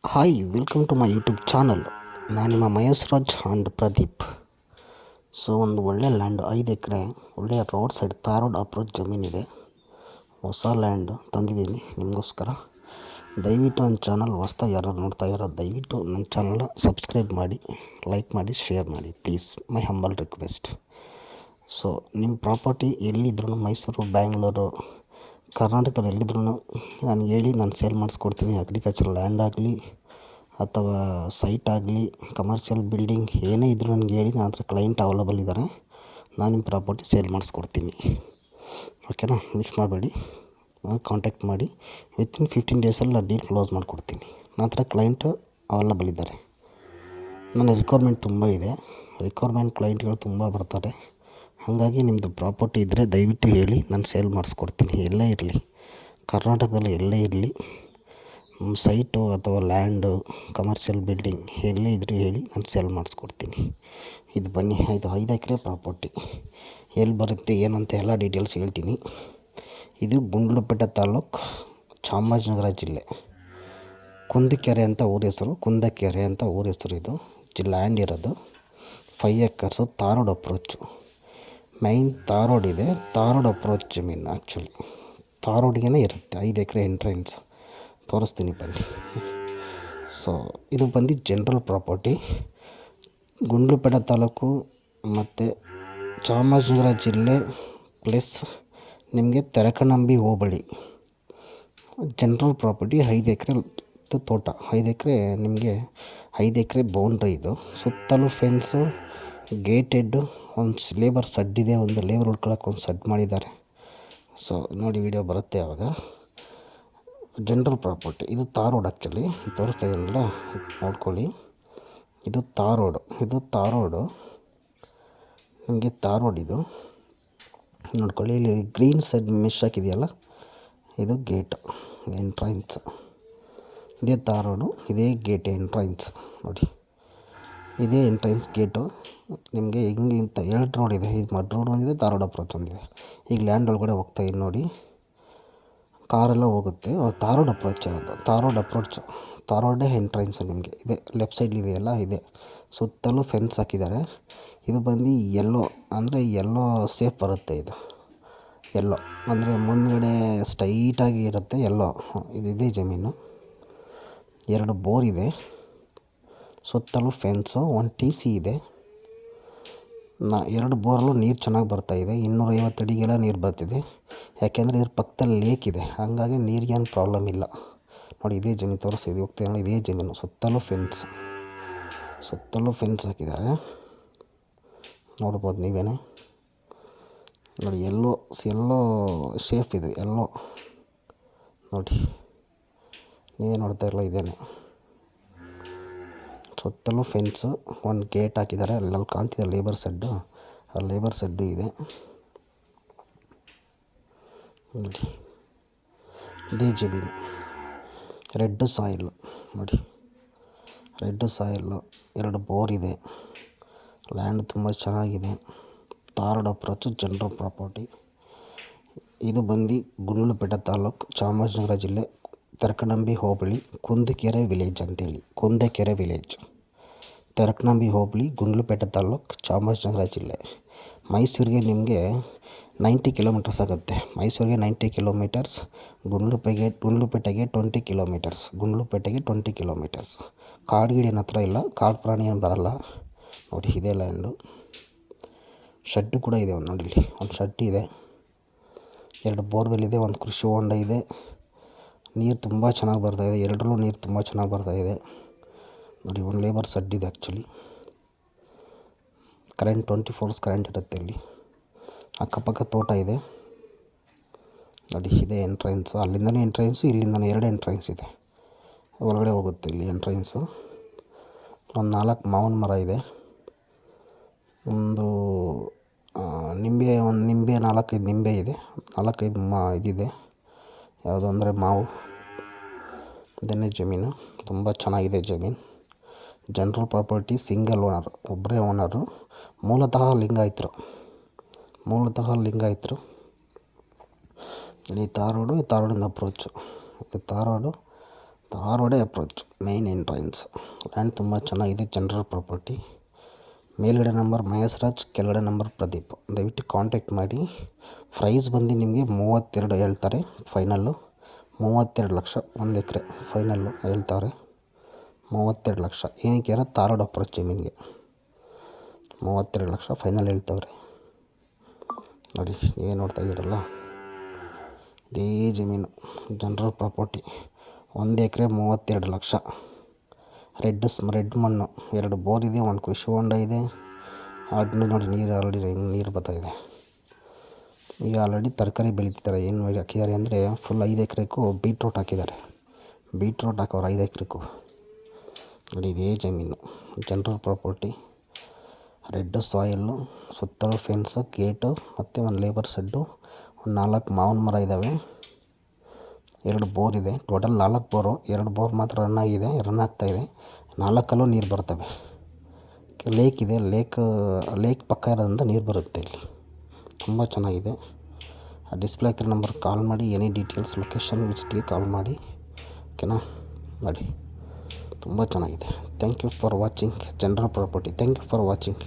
Hi welcome to my YouTube channel. ನಾನು ನಿಮ್ಮ ಮಹೇಶ್ರಾಜ್ and Pradeep. So ಒಂದು ಒಳ್ಳೆ ಲ್ಯಾಂಡ್ 5 ಎಕರೆ ಒಳ್ಳೆಯ ರೋಡ್ ಸೈಡ್ ರೋಡ್ ಅಪ್ರೋಚ್ ಜಮೀನಿದೆ. ಹೊಸ ಲ್ಯಾಂಡ್ ತಂದಿದ್ದೀನಿ ನಿಮಗೋಸ್ಕರ. ದಯವಿಟ್ಟು ನನ್ನ ಚಾನಲ್ ಹೊಸ್ದಾಗಿ ಯಾರು ನೋಡ್ತಾ ಇರೋ ದಯವಿಟ್ಟು ನನ್ನ ಚಾನಲ್ನ ಸಬ್ಸ್ಕ್ರೈಬ್ ಮಾಡಿ, ಲೈಕ್ ಮಾಡಿ, ಶೇರ್ ಮಾಡಿ please, my humble request. So ನಿಮ್ಮ ಪ್ರಾಪರ್ಟಿ ಎಲ್ಲಿದ್ರೂ ಮೈಸೂರು, ಬ್ಯಾಂಗ್ಳೂರು, ಕರ್ನಾಟಕದಲ್ಲಿ ಎಲ್ಲಿದ್ರೂ ನಾನು ಹೇಳಿ ನಾನು ಸೇಲ್ ಮಾಡಿಸ್ಕೊಡ್ತೀನಿ. ಅಗ್ರಿಕಲ್ಚರ್ ಲ್ಯಾಂಡ್ ಆಗಲಿ ಅಥವಾ ಸೈಟ್ ಆಗಲಿ, ಕಮರ್ಷಿಯಲ್ ಬಿಲ್ಡಿಂಗ್ ಏನೇ ಇದ್ದರೂ ನನಗೆ ಹೇಳಿ, ನನ್ನ ಹತ್ರ ಕ್ಲೈಂಟ್ ಅವೈಲಬಲ್ ಇದ್ದಾರೆ. ನಾನು ನಿಮ್ಮ ಪ್ರಾಪರ್ಟಿ ಸೇಲ್ ಮಾಡಿಸ್ಕೊಡ್ತೀನಿ. ಓಕೆನಾ? ಮಿಸ್ ಮಾಡಬೇಡಿ, ಕಾಂಟ್ಯಾಕ್ಟ್ ಮಾಡಿ. ವಿತಿನ್ 15 ಡೇಸಲ್ಲಿ ನಾನು ಡೀಲ್ ಕ್ಲೋಸ್ ಮಾಡಿಕೊಡ್ತೀನಿ. ನನ್ನ ಹತ್ರ ಕ್ಲೈಂಟ್ ಅವೈಲಬಲ್ ಇದ್ದಾರೆ. ನನ್ನ ರಿಕ್ವೈರ್ಮೆಂಟ್ ತುಂಬ ಇದೆ. ಕ್ಲೈಂಟ್ಗಳು ತುಂಬ ಬರ್ತಾರೆ. ಹಾಗಾಗಿ ನಿಮ್ಮದು ಪ್ರಾಪರ್ಟಿ ಇದ್ದರೆ ದಯವಿಟ್ಟು ಹೇಳಿ, ನಾನು ಸೇಲ್ ಮಾಡಿಸ್ಕೊಡ್ತೀನಿ. ಎಲ್ಲೇ ಇರಲಿ, ಕರ್ನಾಟಕದಲ್ಲಿ ಎಲ್ಲೇ ಇರಲಿ, ಸೈಟು ಅಥವಾ ಲ್ಯಾಂಡು, ಕಮರ್ಷಿಯಲ್ ಬಿಲ್ಡಿಂಗ್ ಎಲ್ಲೇ ಇದ್ದರೂ ಹೇಳಿ, ನಾನು ಸೇಲ್ ಮಾಡಿಸ್ಕೊಡ್ತೀನಿ. ಇದು ಬನ್ನಿ, 5 ಎಕರೆ ಪ್ರಾಪರ್ಟಿ ಎಲ್ಲಿ ಬರುತ್ತೆ ಏನು ಅಂತ ಎಲ್ಲ ಡೀಟೇಲ್ಸ್ ಹೇಳ್ತೀನಿ. ಇದು ಗುಂಡ್ಲುಪೇಟೆ ತಾಲೂಕು, ಚಾಮರಾಜನಗರ ಜಿಲ್ಲೆ. ಕುಂದಕೆರೆ ಅಂತ ಊರ ಹೆಸರು, ಕುಂದಕೆರೆ ಅಂತ ಊರ ಹೆಸರು. ಇದು ಲ್ಯಾಂಡ್ ಇರೋದು 5 acres, road approach. Main road ಇದೆ, ರೋಡ್ ಅಪ್ರೋಚ್ ಜಮೀನು. ಆ್ಯಕ್ಚುಲಿ ರೋಡ್ಗೆ ಇರುತ್ತೆ. 5 ಎಕರೆ ಎಂಟ್ರೆನ್ಸ್ ತೋರಿಸ್ತೀನಿ ಬನ್ನಿ. ಸೊ ಇದು ಬಂದು ಜನರಲ್ ಪ್ರಾಪರ್ಟಿ, ಗುಂಡ್ಲುಪೇಟೆ ತಾಲೂಕು ಮತ್ತು ಚಾಮರಾಜನಗರ ಜಿಲ್ಲೆ ಪ್ಲಸ್ ನಿಮಗೆ ತೆರಕನಂಬಿ ಹೋಬಳಿ. ಜನರಲ್ ಪ್ರಾಪರ್ಟಿ 5 ಎಕರೆ ತೋಟ. 5 ಎಕರೆ ನಿಮಗೆ 5 ಎಕರೆ ಬೌಂಡ್ರಿ. ಇದು ಸುತ್ತಲೂ ಫೆನ್ಸು, ಗೇಟೆಡ್ಡು, ಒಂದು ಲೇಬರ್ ಸಡ್ ಇದೆ, ಒಂದು ಲೇಬರ್ ಉಳ್ಕೊಳ್ಳೋಕೆ ಒಂದು ಸಡ್ ಮಾಡಿದ್ದಾರೆ. ಸೊ ನೋಡಿ, ವಿಡಿಯೋ ಬರುತ್ತೆ ಆವಾಗ. ಜನರಲ್ ಪ್ರಾಪರ್ಟಿ ಇದು ರೋಡ್. ಆ್ಯಕ್ಚುಲಿ ತೋರಿಸ್ತಾ ಇದ್ದೀನಲ್ಲ, ನೋಡ್ಕೊಳ್ಳಿ. ಇದು ರೋಡು, ನಿಮಗೆ ರೋಡ್ ಇದು ನೋಡ್ಕೊಳ್ಳಿ. ಇಲ್ಲಿ ಗ್ರೀನ್ ಸೈಡ್ ಮೆಶ್ ಹಾಕಿದೆಯಲ್ಲ, ಇದು ಗೇಟ್ ಎಂಟ್ರೆನ್ಸ್. ಇದೇ ರೋಡು, ಇದೇ ಗೇಟ್ ಎಂಟ್ರೆನ್ಸ್. ನೋಡಿ, ಇದೇ ಎಂಟ್ರೆನ್ಸ್ ಗೇಟು. ನಿಮಗೆ ಹಿಂಗೆ ಇಂಥ 2 ರೋಡ್ ಇದೆ. ಇದು ಮಡ್ ರೋಡ್ ಒಂದಿದೆ, ರೋಡ್ ಅಪ್ರೋಚ್ ಒಂದಿದೆ. ಈಗ ಲ್ಯಾಂಡ್ ಒಳಗಡೆ ಹೋಗ್ತಾ ಇದ್ದೀನಿ ನೋಡಿ, ಕಾರೆಲ್ಲ ಹೋಗುತ್ತೆ. ರೋಡ್ ಅಪ್ರೋಚ್ ಇರೋದು, ರೋಡೇ ಎಂಟ್ರೆನ್ಸು. ನಿಮಗೆ ಇದೆ ಲೆಫ್ಟ್ ಸೈಡ್ ಇದೆಯಲ್ಲ, ಇದೆ. ಸುತ್ತಲೂ ಫೆನ್ಸ್ ಹಾಕಿದ್ದಾರೆ. ಇದು ಬಂದು ಎಲ್ಲೋ ಸೇಫ್ ಬರುತ್ತೆ. ಇದು ಎಲ್ಲೋ ಅಂದರೆ ಮುಂದುಗಡೆ ಸ್ಟ್ರೈಟಾಗಿ ಇರುತ್ತೆ. ಇದೇ ಜಮೀನು. 2 ಬೋರ್ ಇದೆ, ಸುತ್ತಲೂ ಫೆನ್ಸು, 1 TC ಇದೆ. 2 ಬೋರಲ್ಲೂ ನೀರು ಚೆನ್ನಾಗಿ ಬರ್ತಾಯಿದೆ. 250 ಅಡಿಗೆಲ್ಲ ನೀರು ಬರ್ತಿದೆ. ಯಾಕೆಂದರೆ ಇದ್ರ ಪಕ್ಕದಲ್ಲಿ ಲೇಕ್ ಇದೆ, ಹಾಗಾಗಿ ನೀರಿಗೇನು ಪ್ರಾಬ್ಲಮ್ ಇಲ್ಲ. ನೋಡಿ, ಇದೇ ಜಮೀನು ತೋರಿಸ್ತಿದೆ, ಹೋಗ್ತಾ ಇದೇ ಜಮೀನು. ಸುತ್ತಲೂ ಹಾಕಿದ್ದಾರೆ, ನೋಡ್ಬೋದು ನೀವೇನೆ. ನೋಡಿ, ಎಲ್ಲೋ ಸೇಫ್ ಇದು, ಎಲ್ಲೋ ನೋಡಿ, ನೀವೇ ನೋಡ್ತಾ ಇರಲ್ಲ, ಇದೇನೆ. ಸುತ್ತಲೂ ಫೆನ್ಸು, 1 ಗೇಟ್ ಹಾಕಿದ್ದಾರೆ. ಅಲ್ಲಲ್ಲಿ ಕಾಣ್ತಿದೆ ಲೇಬರ್ ಸೆಡ್ಡು, ಆ ಲೇಬರ್ ಸೆಡ್ಡು ಇದೆ ನೋಡಿ. ಇದೇ ಜಮೀನು, ರೆಡ್ ಸಾಯಿಲ್ಲು ನೋಡಿ, ರೆಡ್ ಸಾಯಿಲ್ಲು. 2 ಬೋರ್ ಇದೆ. ಲ್ಯಾಂಡ್ ತುಂಬ ಚೆನ್ನಾಗಿದೆ. Road approach, general property. ಇದು ಬಂದು ಗುಂಡ್ಲುಪೇಟೆ ತಾಲೂಕು, ಚಾಮರಾಜನಗರ ಜಿಲ್ಲೆ, ತೆರಕನಂಬಿ ಹೋಬಳಿ, ಕುಂದಕೆರೆ ವಿಲೇಜ್ ಅಂತೇಳಿ. ಕುಂದಕೆರೆ ವಿಲೇಜ್, ತೆರಕನಂಬಿ ಹೋಬಳಿ, ಗುಂಡ್ಲುಪೇಟೆ ತಾಲೂಕು, ಚಾಮರಾಜನಗರ ಜಿಲ್ಲೆ. ಮೈಸೂರಿಗೆ ನಿಮಗೆ 90 ಕಿಲೋಮೀಟರ್ಸ್ ಆಗುತ್ತೆ. ಮೈಸೂರಿಗೆ 90 ಕಿಲೋಮೀಟರ್ಸ್, ಗುಂಡ್ಲುಪೇಟೆಗೆ 20 ಕಿಲೋಮೀಟರ್ಸ್. ಕಾಡು ಗಿಡೇನು ಹತ್ರ ಇಲ್ಲ, ಕಾಡು ಪ್ರಾಣಿ ಏನು ಬರಲ್ಲ. ನೋಡಿ, ಇದೇ ಲ್ಯಾಂಡು. ಶೆಡ್ಡು ಕೂಡ ಇದೆ, ನೋಡಿ ಇಲ್ಲಿ ಒಂದು ಶೆಡ್ ಇದೆ. 2 ಬೋರ್ವೆಲ್ ಇದೆ, 1 ಕೃಷಿ ಹೊಂಡ ಇದೆ. ನೀರು ತುಂಬ ಚೆನ್ನಾಗಿ ಬರ್ತಾಯಿದೆ. 2ರಲ್ಲೂ ನೀರು ತುಂಬ ಚೆನ್ನಾಗಿ ಬರ್ತಾಯಿದೆ ನೋಡಿ. 1 ಲೇಬರ್ ಸೆಡ್ ಇದೆ. ಆ್ಯಕ್ಚುಲಿ ಕರೆಂಟ್ 24 hours ಕರೆಂಟ್ ಇರುತ್ತೆ ಇಲ್ಲಿ. ಅಕ್ಕಪಕ್ಕ ತೋಟ ಇದೆ ನೋಡಿ. ಇದೇ ಎಂಟ್ರೆನ್ಸು, ಅಲ್ಲಿಂದನೇ ಎಂಟ್ರೆನ್ಸು, ಇಲ್ಲಿಂದನೇ 2 ಎಂಟ್ರೆನ್ಸ್ ಇದೆ. ಒಳಗಡೆ ಹೋಗುತ್ತೆ ಇಲ್ಲಿ ಎಂಟ್ರೆನ್ಸು. ಒಂದು 4 ಮಾವಿನ ಮರ ಇದೆ. ಒಂದು ನಿಂಬೆ 4-5 ನಿಂಬೆ ಇದೆ. 4-5 ಇದಿದೆ. ಯಾವುದು ಅಂದರೆ ಮಾವು. ಇದನ್ನೇ ಜಮೀನು, ತುಂಬ ಚೆನ್ನಾಗಿದೆ ಜಮೀನು. ಜನರಲ್ ಪ್ರಾಪರ್ಟಿ, ಸಿಂಗಲ್ ಓನರ್, ಒಬ್ಬರೇ ಓನರು. ಮೂಲತಃ ಲಿಂಗಾಯತರು. ಈ ರೋಡಿಂದ ಅಪ್ರೋಚು. ಇದು road, Dharwad approach main entrance. Land ತುಂಬ ಚೆನ್ನಾಗಿದೆ, ಜನರಲ್ ಪ್ರಾಪರ್ಟಿ. ಮೇಲ್ಗಡೆ ನಂಬರ್ ಮಹೇಶ್ ರಾಜ್, ಕೆಳಗಡೆ ನಂಬರ್ ಪ್ರದೀಪ್. ದಯವಿಟ್ಟು ಕಾಂಟ್ಯಾಕ್ಟ್ ಮಾಡಿ. ಪ್ರೈಸ್ ಬಂದು ನಿಮಗೆ 32 ಹೇಳ್ತಾರೆ ಫೈನಲ್ಲು. 32 ಲಕ್ಷ 1 ಎಕರೆ ಫೈನಲ್ಲು ಹೇಳ್ತಾರೆ. 32 ಲಕ್ಷ ಏನಕ್ಕೆ ಅಂದರೆ ಧಾರವಾಡ ಅಪ್ರೋಚ್ ಜಮೀನಿಗೆ 32 ಲಕ್ಷ ಫೈನಲ್ ಹೇಳ್ತವ್ರೆ. ನೋಡಿ ನೀವೇ ನೋಡ್ತಾ ಇದ್ದೀರಲ್ಲ, ಇದೇ ಜಮೀನು ಜನರಲ್ ಪ್ರಾಪರ್ಟಿ. 1 ಎಕರೆ 32 ಲಕ್ಷ. ರೆಡ್ ಮಣ್ಣು, 2 ಬೋರ್ ಇದೆ, 1 ಕೃಷಿ ಹೊಂಡ ಇದೆ. ನೋಡಿ ನೀರು ಬರ್ತಾಯಿದೆ. ಈಗ ಆಲ್ರೆಡಿ ತರಕಾರಿ ಬೆಳೀತಿದ್ದಾರೆ. ಏನು ಹಾಕಿದ್ದಾರೆ ಅಂದರೆ ಫುಲ್ 5 ಎಕರೆಗೂ ಬೀಟ್ರೋಟ್ ಹಾಕಿದ್ದಾರೆ. ಬೀಟ್ರೋಟ್ ಹಾಕೋರು 5 ಎಕರೆಗೂ. ನೋಡಿ ಇದೇ ಜಮೀನು ಜನರಲ್ ಪ್ರಾಪರ್ಟಿ. ರೆಡ್ ಸಾಯಿಲ್ಲು, ಸುತ್ತಲೂ ಫೆನ್ಸು, ಗೇಟು ಮತ್ತು ಒಂದು ಲೇಬರ್ ಶೆಡ್ಡು, ಒಂದು 4 ಮಾವಿನ ಮರ ಇದ್ದಾವೆ. 2 ಬೋರ್ ಇದೆ. Total 4 bore. 2 ಬೋರ್ ಮಾತ್ರ ರನ್ ಆಗ್ತಾಯಿದೆ. 4 ನೀರು ಬರ್ತವೆ. ಲೇಕ್ ಇದೆ. ಲೇಕ್ ಪಕ್ಕ ಇರೋದ್ರಿಂದ ನೀರು ಬರುತ್ತೆ ಇಲ್ಲಿ. ತುಂಬ ಚೆನ್ನಾಗಿದೆ. ಡಿಸ್ಪ್ಲೇ ಆಗ್ತಿರೋ ನಂಬರ್ ಕಾಲ್ ಮಾಡಿ. ಎನಿ ಡೀಟೇಲ್ಸ್ ಲೊಕೇಶನ್ ವಿಸಿಟ್ಗೆ ಕಾಲ್ ಮಾಡಿ. ಓಕೆನಾ? ಮಾಡಿ ತುಂಬ ಚೆನ್ನಾಗಿದೆ. Thank you for watching general property. Thank you for watching.